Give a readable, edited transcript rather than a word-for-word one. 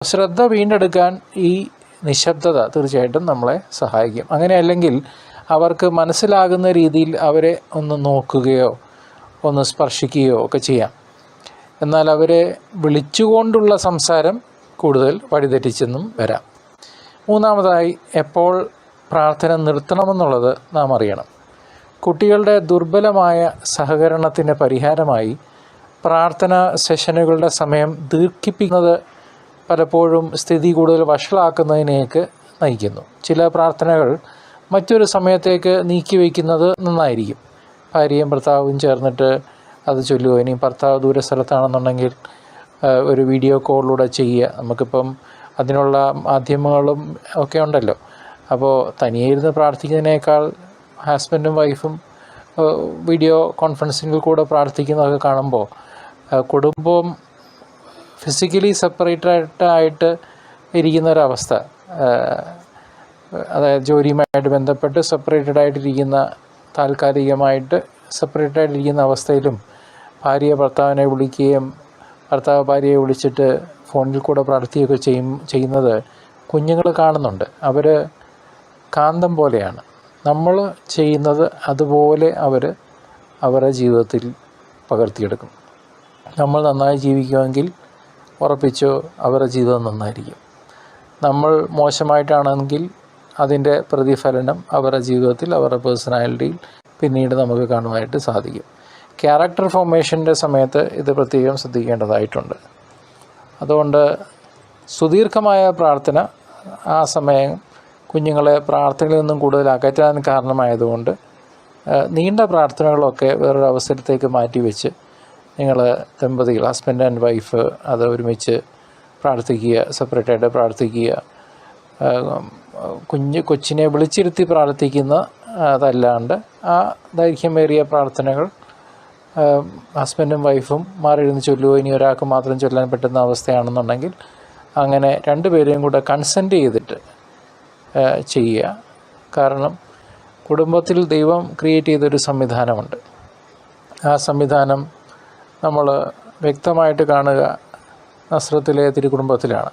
ശ്രദ്ധ വീണ്ടെടുക്കാൻ ഈ നിശബ്ദത തീർച്ചയായിട്ടും നമ്മളെ സഹായിക്കും. അങ്ങനെയല്ലെങ്കിൽ അവർക്ക് മനസ്സിലാകുന്ന രീതിയിൽ അവരെ ഒന്ന് നോക്കുകയോ ഒന്ന് സ്പർശിക്കുകയോ ഒക്കെ ചെയ്യാം. എന്നാൽ അവരെ വിളിച്ചുകൊണ്ടുള്ള സംസാരം കൂടുതൽ വഴിതെറ്റിച്ചെന്നും വരാം. മൂന്നാമതായി, എപ്പോൾ പ്രാർത്ഥന നിർത്തണമെന്നുള്ളത് നാം അറിയണം. കുട്ടികളുടെ ദുർബലമായ സഹകരണത്തിന് പരിഹാരമായി പ്രാർത്ഥനാ സെഷനുകളുടെ സമയം ദീർഘിപ്പിക്കുന്നത് പലപ്പോഴും സ്ഥിതി കൂടുതൽ വഷളാക്കുന്നതിനേക്ക് നയിക്കുന്നു. ചില പ്രാർത്ഥനകൾ മറ്റൊരു സമയത്തേക്ക് നീക്കി വയ്ക്കുന്നത് നന്നായിരിക്കും. ഭാര്യയും ഭർത്താവും ചേർന്നിട്ട് അത് ചൊല്ലുക. ഇനി ഭർത്താവ് ദൂര സ്ഥലത്താണെന്നുണ്ടെങ്കിൽ ഒരു വീഡിയോ കോളിലൂടെ ചെയ്യുക. നമുക്കിപ്പം അതിനുള്ള മാധ്യമങ്ങളും ഒക്കെ ഉണ്ടല്ലോ. അപ്പോൾ തനിയെ ഇരുന്ന് പ്രാർത്ഥിക്കുന്നതിനേക്കാൾ ഹസ്ബൻഡും വൈഫും വീഡിയോ കോൺഫറൻസിങ്ങിൽ കൂടെ പ്രാർത്ഥിക്കുന്നതൊക്കെ കാണുമ്പോൾ കുടുംബം ഫിസിക്കലി സെപ്പറേറ്റായിട്ട് ഇരിക്കുന്ന ഒരവസ്ഥ, അതായത് ജോലിയുമായിട്ട് ബന്ധപ്പെട്ട് സെപ്പറേറ്റഡായിട്ടിരിക്കുന്ന, താൽക്കാലികമായിട്ട് സെപ്പറേറ്റായിട്ടിരിക്കുന്ന അവസ്ഥയിലും ഭാര്യ ഭർത്താവിനെ വിളിക്കുകയും ഭർത്താവ് ഭാര്യയെ വിളിച്ചിട്ട് ഫോണിൽ കൂടെ പ്രാർത്ഥിക്കുകയൊക്കെ ചെയ്യുന്നത് കുഞ്ഞുങ്ങൾ കാണുന്നുണ്ട്. അവർ കാന്തം പോലെയാണ്. നമ്മൾ ചെയ്യുന്നത് അതുപോലെ അവർ അവരുടെ ജീവിതത്തിൽ പകർത്തിയെടുക്കും. നമ്മൾ നന്നായി ജീവിക്കുമെങ്കിൽ ഉറപ്പിച്ചോ അവരുടെ ജീവിതം നന്നായിരിക്കും. നമ്മൾ മോശമായിട്ടാണെങ്കിൽ അതിൻ്റെ പ്രതിഫലനം അവരുടെ ജീവിതത്തിൽ, അവരുടെ പേഴ്സണാലിറ്റിയിൽ പിന്നീട് നമുക്ക് കാണുവാനായിട്ട് സാധിക്കും. ക്യാരക്ടർ ഫോർമേഷൻ്റെ സമയത്ത് ഇത് പ്രത്യേകം ശ്രദ്ധിക്കേണ്ടതായിട്ടുണ്ട്. അതുകൊണ്ട് സുദീർഘമായ പ്രാർത്ഥന ആ സമയം കുഞ്ഞുങ്ങളെ പ്രാർത്ഥനയിൽ നിന്നും കൂടുതൽ അകറ്റാൻ കാരണമായതുകൊണ്ട് നീണ്ട പ്രാർത്ഥനകളൊക്കെ വേറൊരു അവസരത്തേക്ക് മാറ്റിവെച്ച് നിങ്ങൾ ദമ്പതികൾ, ഹസ്ബൻഡ് ആൻഡ് വൈഫ്, അത് ഒരുമിച്ച് പ്രാർത്ഥിക്കുക, സെപ്പറേറ്റായിട്ട് പ്രാർത്ഥിക്കുക. കൊച്ചിനെ വിളിച്ചിരുത്തി പ്രാർത്ഥിക്കുന്ന അതല്ലാണ്ട് ആ ദൈർഘ്യമേറിയ പ്രാർത്ഥനകൾ ഹസ്ബൻഡും വൈഫും മാറിയിരുന്ന് ചൊല്ലുകയോ ഇനി ഒരാൾക്ക് മാത്രം ചൊല്ലാൻ പറ്റുന്ന അവസ്ഥയാണെന്നുണ്ടെങ്കിൽ അങ്ങനെ രണ്ടുപേരെയും കൂടെ കൺസെൻറ്റ് ചെയ്തിട്ട് ചെയ്യുക. കാരണം കുടുംബത്തിൽ ദൈവം ക്രിയേറ്റ് ചെയ്തൊരു സംവിധാനമുണ്ട്. ആ സംവിധാനം നമ്മൾ വ്യക്തമായിട്ട് കാണുക നസ്രത്തിലെ തിരുക്കുടുംബത്തിലാണ്.